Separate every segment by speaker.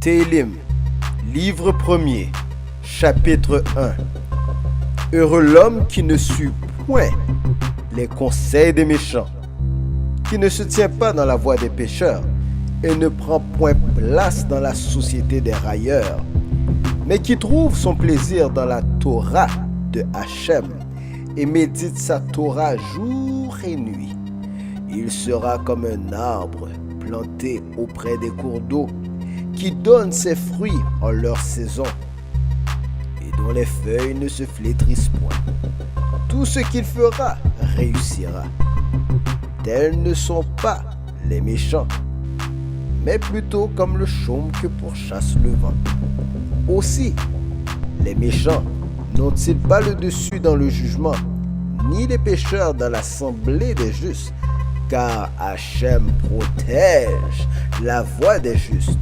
Speaker 1: Télim, livre 1er, chapitre 1. Heureux l'homme qui ne suit point les conseils des méchants, qui ne se tient pas dans la voie des pécheurs et ne prend point place dans la société des railleurs, mais qui trouve son plaisir dans la Torah de Hachem et médite sa Torah jour et nuit. Il sera comme un arbre planté auprès des cours d'eau, qui donne ses fruits en leur saison, et dont les feuilles ne se flétrissent point. Tout ce qu'il fera réussira. Tels ne sont pas les méchants, mais plutôt comme le chaume que pourchasse le vent. Aussi, les méchants n'ont-ils pas le dessus dans le jugement, ni les pécheurs dans l'assemblée des justes, car Hachem protège la voie des justes,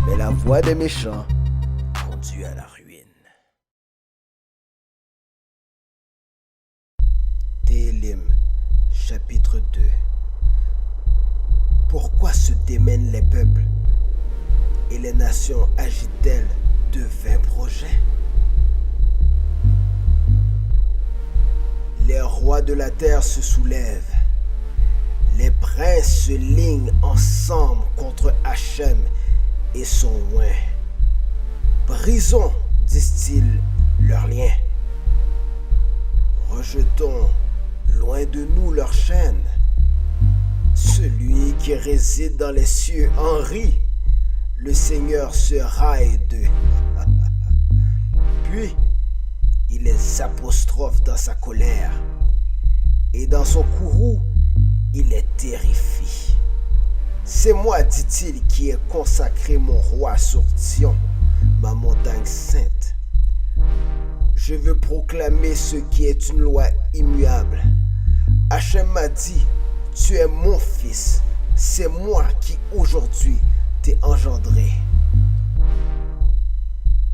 Speaker 1: mais la voie des méchants conduit à la ruine. Télim, chapitre 2. Pourquoi se démènent les peuples et les nations agitent-elles de vains projets? Les rois de la terre se soulèvent, les princes se lignent ensemble contre Hachem et son oint. Brisons, disent-ils, leurs liens. Rejetons loin de nous leurs chaînes. Celui qui réside dans les cieux en rit. Le Seigneur se raille d'eux. Puis, il les apostrophe dans sa colère. Et dans son courroux, il les terrifie. C'est moi, dit-il, qui ai consacré mon roi sur Sion, ma montagne sainte. Je veux proclamer ce qui est une loi immuable. Hachem m'a dit, tu es mon fils, c'est moi qui aujourd'hui t'ai engendré.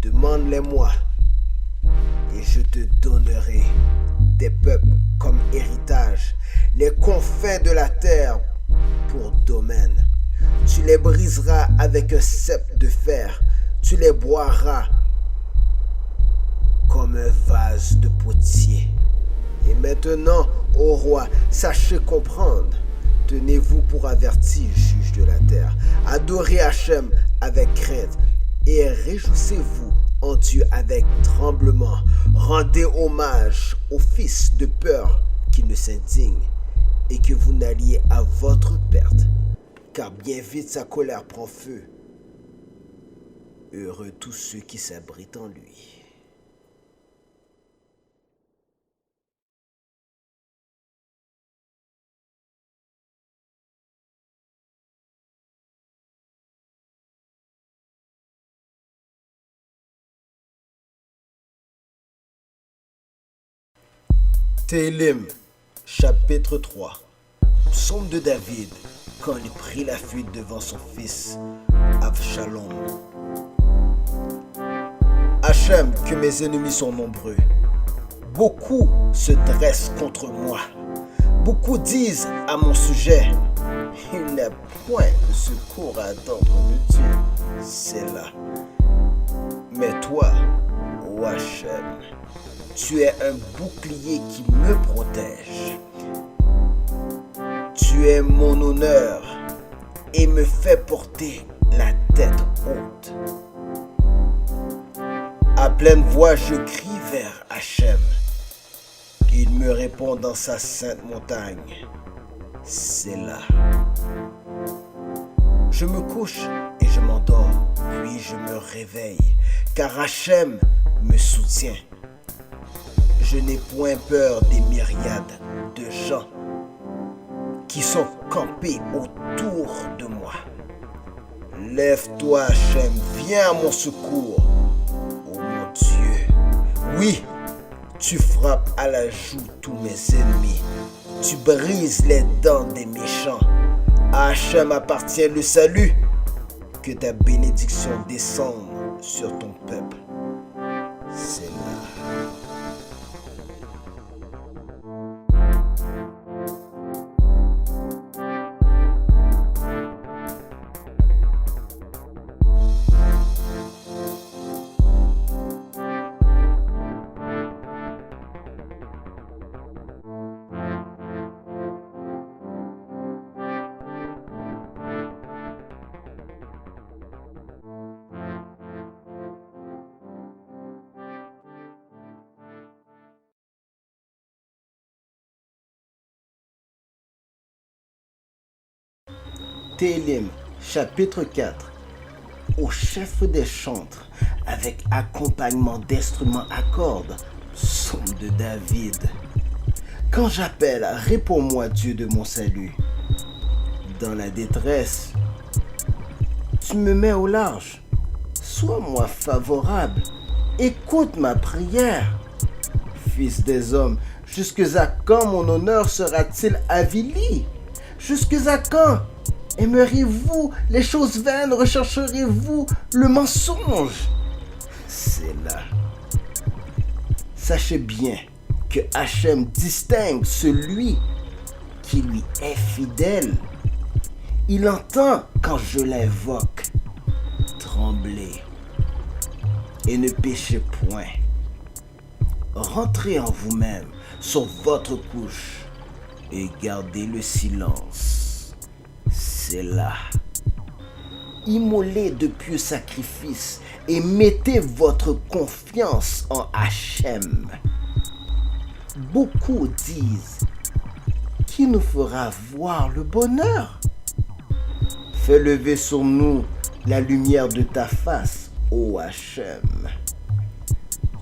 Speaker 1: Demande-les-moi, et je te donnerai des peuples comme héritage, les confins de la terre pour domaine. Tu les briseras avec un cep de fer, tu les boiras comme un vase de potier. Et maintenant, ô roi, sachez comprendre. Tenez-vous pour averti, juge de la terre. Adorez Hachem avec crainte et réjouissez-vous en Dieu avec tremblement. Rendez hommage au fils de peur qui ne s'indigne et que vous n'alliez à votre perte, car bien vite sa colère prend feu. Heureux tous ceux qui s'abritent en lui. Télim, chapitre 3. Psaume de David, quand il prit la fuite devant son fils, Avshalom. Hachem, que mes ennemis sont nombreux. Beaucoup se dressent contre moi. Beaucoup disent à mon sujet, il n'a point de secours à attendre de Dieu. C'est là. Mais toi, ô Hachem, tu es un bouclier qui me protège. Tu es mon honneur et me fais porter la tête haute. À pleine voix, je crie vers Hachem. Il me répond dans sa sainte montagne. C'est là. Je me couche et je m'endors, puis je me réveille, car Hachem me soutient. Je n'ai point peur des myriades de gens qui sont campés autour de moi. Lève-toi, Hachem, viens à mon secours. Oh mon Dieu, oui, tu frappes à la joue tous mes ennemis. Tu brises les dents des méchants. À Hachem appartient le salut. Que ta bénédiction descende sur ton peuple. C'est là. Télim, chapitre 4. Au chef des chantres, avec accompagnement d'instruments à cordes, psaume de David. Quand j'appelle, réponds-moi, Dieu de mon salut. Dans la détresse, tu me mets au large. Sois-moi favorable. Écoute ma prière. Fils des hommes, jusque à quand mon honneur sera-t-il avili? Jusque à quand aimeriez-vous les choses vaines? Rechercherez-vous le mensonge? C'est là. Sachez bien que Hachem distingue celui qui lui est fidèle. Il entend quand je l'invoque. Tremblez et ne péchez point. Rentrez en vous-même sur votre couche et gardez le silence. C'est là. Immolez de pieux sacrifices et mettez votre confiance en Hachem. Beaucoup disent, qui nous fera voir le bonheur? Fais lever sur nous la lumière de ta face, ô Hachem.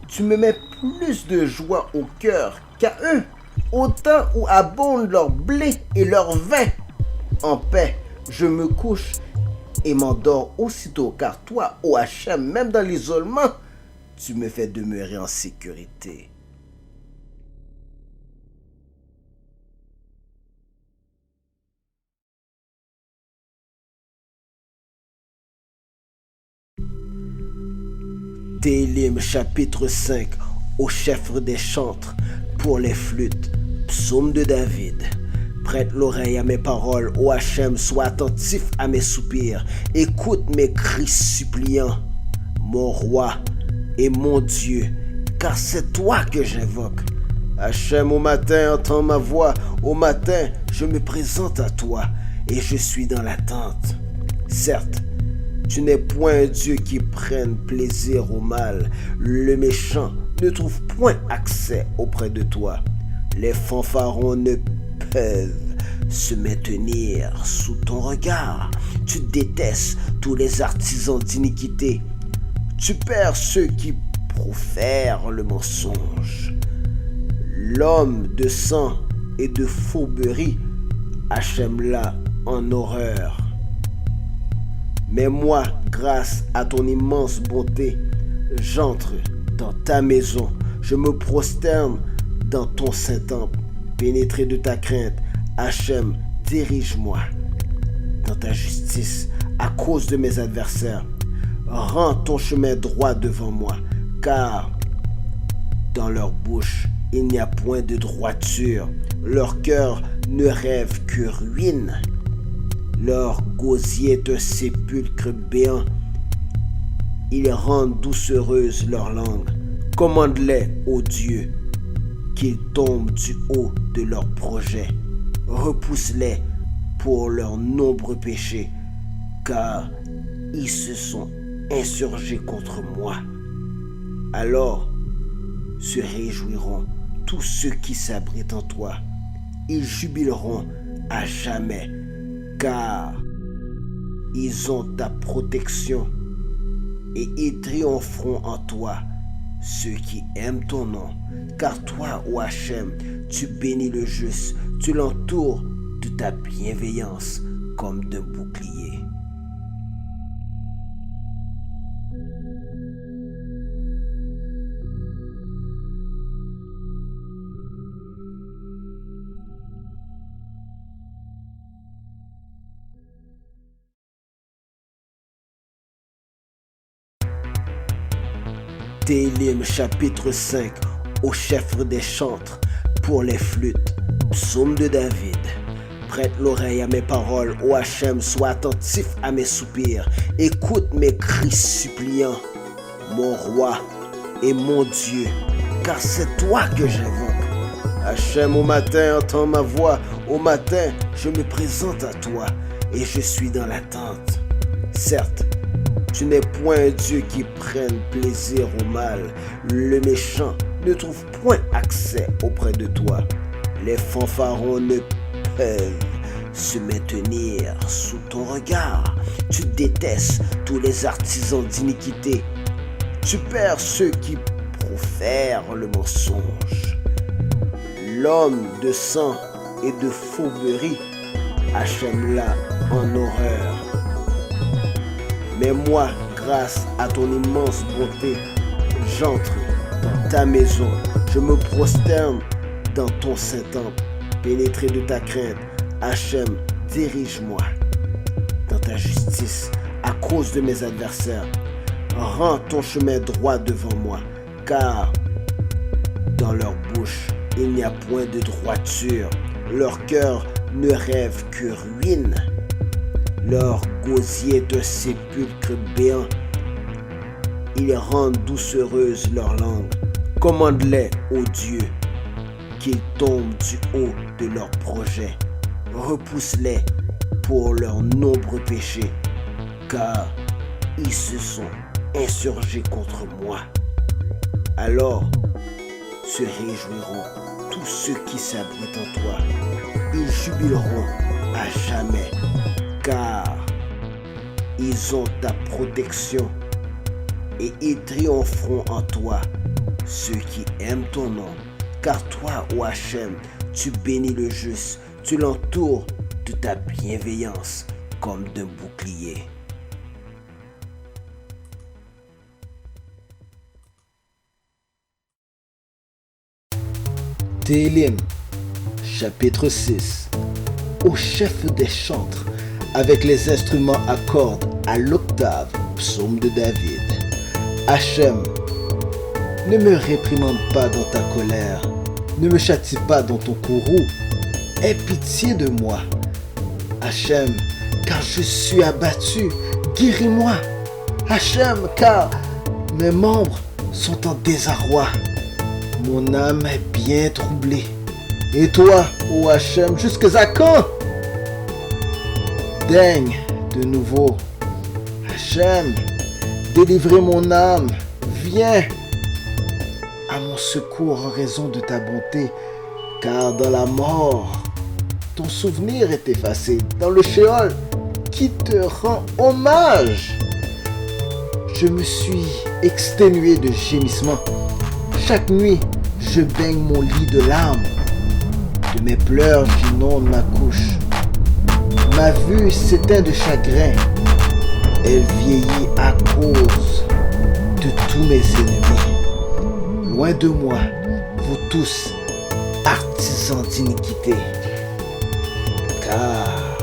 Speaker 1: Tu me mets plus de joie au cœur qu'à eux, au temps où abondent leur blé et leur vin. En paix, je me couche et m'endors aussitôt, car toi, ô Hachem, même dans l'isolement, tu me fais demeurer en sécurité. Télim, chapitre 5, au chef des chantres, pour les flûtes, psaume de David. Prête l'oreille à mes paroles, ô Hachem, sois attentif à mes soupirs. Écoute mes cris suppliants, mon roi et mon Dieu, car c'est toi que j'invoque. Hachem, au matin, entends ma voix. Au matin, je me présente à toi et je suis dans l'attente. Certes, tu n'es point un Dieu qui prenne plaisir au mal. Le méchant ne trouve point accès auprès de toi. Les fanfarons ne peuvent se maintenir sous ton regard. Tu détestes tous les artisans d'iniquité. Tu perds ceux qui profèrent le mensonge. L'homme de sang et de fourberie, Hachem-là en horreur. Mais moi, grâce à ton immense bonté, j'entre dans ta maison. Je me prosterne dans ton saint temple. Pénétré de ta crainte, Hachem, dirige-moi dans ta justice à cause de mes adversaires. Rends ton chemin droit devant moi, car dans leur bouche, il n'y a point de droiture. Leur cœur ne rêve que ruine. Leur gosier est un sépulcre béant. Ils rendent doucereuse leur langue. Commande-les, ô Dieu, qu'ils tombent du haut de leurs projets. Repousse-les pour leurs nombreux péchés, car ils se sont insurgés contre moi. Alors se réjouiront tous ceux qui s'abritent en toi. Ils jubileront à jamais, car ils ont ta protection et ils triompheront en toi, ceux qui aiment ton nom. Car toi, ô Hachem, tu bénis le juste, tu l'entoures de ta bienveillance comme d'un bouclier. Télim, chapitre 5, au chef des chantres, pour les flûtes, psaume de David. Prête l'oreille à mes paroles, ô Hachem, sois attentif à mes soupirs. Écoute mes cris suppliants, mon roi et mon Dieu, car c'est toi que j'invoque. Hachem, au matin, entends ma voix. Au matin, je me présente à toi et je suis dans l'attente. Certes, tu n'es point un Dieu qui prenne plaisir au mal. Le méchant ne trouve point accès auprès de toi. Les fanfarons ne peuvent
Speaker 2: se maintenir sous ton regard. Tu détestes tous les artisans d'iniquité. Tu perds ceux qui profèrent le mensonge. L'homme de sang et de fourberie, Hachem l'a en horreur. Mais moi, grâce à ton immense bonté, j'entre dans ta maison. Je me prosterne dans ton saint temple. Pénétré de ta crainte, Hachem, dirige-moi dans ta justice à cause de mes adversaires. Rends ton chemin droit devant moi, car dans leur bouche, il n'y a point de droiture. Leur cœur ne rêve que ruine. Leur gosier est un sépulcre béant. Ils rendent doucereuse leur langue. Commande-les, ô Dieu, qu'ils tombent du haut de leurs projets. Repousse-les pour leurs nombreux péchés, car ils se sont insurgés contre moi. Alors se réjouiront tous ceux qui s'abritent en toi. Ils jubileront à jamais, car ils ont ta protection et ils triompheront en toi, ceux qui aiment ton nom. Car toi, ô Hachem, tu bénis le juste, tu l'entoures de ta bienveillance comme d'un bouclier.
Speaker 3: Télim, chapitre 6. Au chef des chantres, avec les instruments à cordes à l'octave, psaume de David. Hachem, ne me réprimande pas dans ta colère, ne me châtie pas dans ton courroux. Aie pitié de moi, Hachem, car je suis abattu, guéris-moi. Hachem, car mes membres sont en désarroi. Mon âme est bien troublée. Et toi, ô Hachem, jusqu'à quand? Daigne de nouveau. Hachem, délivrez mon âme. Viens à mon secours en raison de ta bonté, car dans la mort, ton souvenir est effacé. Dans le Sheol, qui te rend hommage? Je me suis exténué de gémissements. Chaque nuit, je baigne mon lit de larmes. De mes pleurs, j'inonde ma couche. Ma vue s'éteint de chagrin. Elle vieillit à cause de tous mes ennemis. Loin de moi, vous tous, artisans d'iniquité. Car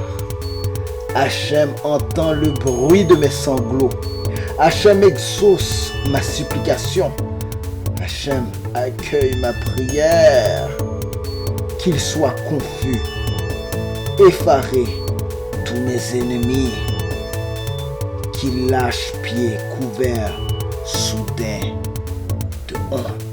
Speaker 3: Hachem entend le bruit de mes sanglots. Hachem exauce ma supplication. Hachem accueille ma prière. Qu'ils soient confus, effarés, tous mes ennemis. Qu'ils lâchent pied couvert, soudain de honte.